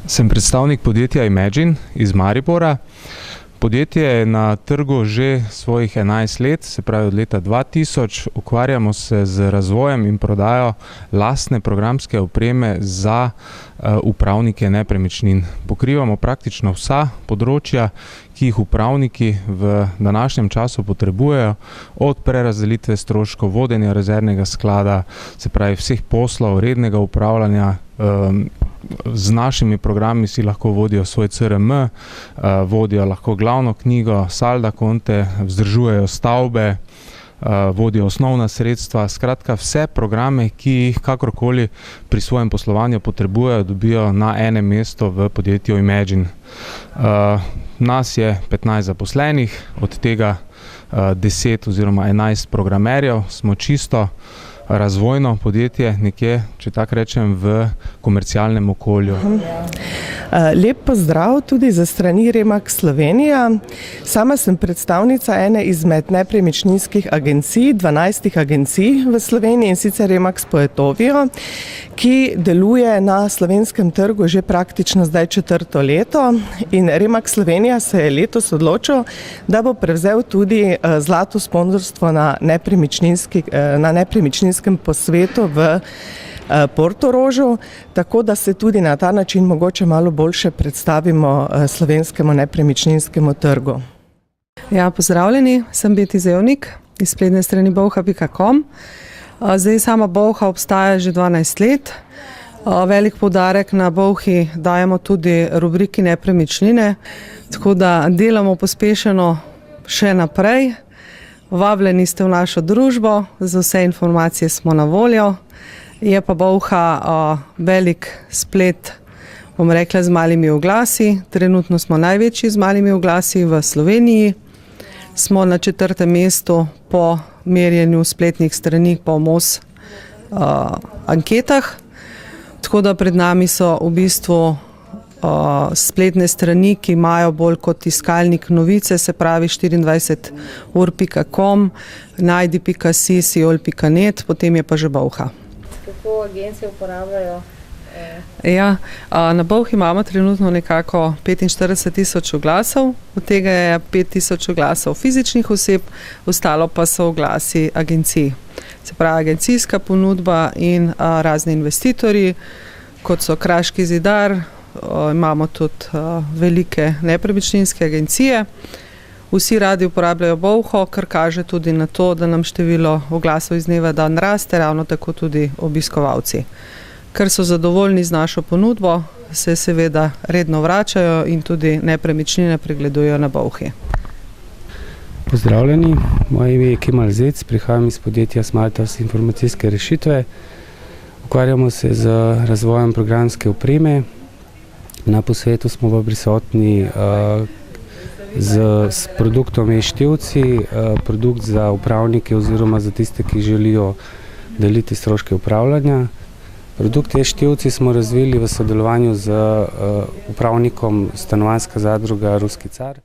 Sem predstavnik podjetja Imagine iz Maribora. Podjetje je na trgu že svojih 11 let, se pravi od leta 2000. Ukvarjamo se z razvojem in prodajo lastne programske opreme za upravnike nepremičnin. Pokrivamo praktično vsa področja, ki jih upravniki v današnjem času potrebujejo, od prerazdelitve stroškov, vodenja rezervnega sklada, se pravi vseh poslov, rednega upravljanja. Z našimi programi si lahko vodijo svoj CRM, vodijo lahko glavno knjigo, salda konte, vzdržujejo stavbe, vodijo osnovna sredstva. Skratka, vse programe, ki jih kakorkoli pri svojem poslovanju potrebujejo, dobijo na enem mestu v podjetju Imagine. Nas je 15 zaposlenih, od tega 10 oziroma 11 programerjev. Smo čisto razvojno podjetje, nekje, če tako rečem, v komercialnem okolju. Lep pozdrav tudi za strani Remax Slovenija. Sama sem predstavnica ene izmed nepremičninskih agencij, 12 agencij v Sloveniji, in sicer Remax Poetovio, ki deluje na slovenskem trgu že praktično zdaj 4. leto. In Remax Slovenija se je letos odločil, da bo prevzel tudi zlato sponzorstvo na nepremičninskem posvetu v Portorožu, tako da se tudi na ta način mogoče malo boljše predstavimo slovenskemu nepremičninskemu trgu. Ja, pozdravljeni, sem Beti Zevnik iz spletne strani bolha.com. Zdaj sama Bolha obstaja že 12 let. Velik poudarek na Bolhi dajemo tudi rubriki nepremičnine, tako da delamo pospešeno še naprej. Vabljeni ste v našo družbo, za vse informacije smo na voljo. Je pa Bolha velik splet, bom rekla, z malimi oglasi. Trenutno smo največji z malimi oglasi v Sloveniji. Smo na 4. mestu po merjenju spletnih strani po MOS anketah. Tako da pred nami so v bistvu spletne strani, ki imajo bolj kot iskalnik novice, se pravi 24ur.com, najdi.si, siol.net, potem je pa že Bolha. Kako agencije uporabljajo? Ja, na Bolhi imamo trenutno nekako 45.000 oglasov, od tega je 5.000 oglasov fizičnih oseb, ostalo pa so oglasi agencij. Se pravi agencijska ponudba in razni investitorji, kot so Kraški zidar, imamo tudi velike nepremičninske agencije. Vsi radi uporabljajo Bolho, kar kaže tudi na to, da nam število oglasov iz dneva v dan raste, ravno tako tudi obiskovalci. Ker so zadovoljni z našo ponudbo, se seveda redno vračajo in tudi nepremičnine pregledujejo na Bolhi. Pozdravljeni, moje ime je Kemal Zec, prihajam iz podjetja Smaltas informacijske rešitve. Ukvarjamo se z razvojem programske opreme. Na posvetu smo pa prisotni s produktom e-števci, produkt za upravnike oziroma za tiste, ki želijo deliti stroške upravljanja. Produkt e-števci smo razvili v sodelovanju z upravnikom Stanovanjska zadruga Ruski car.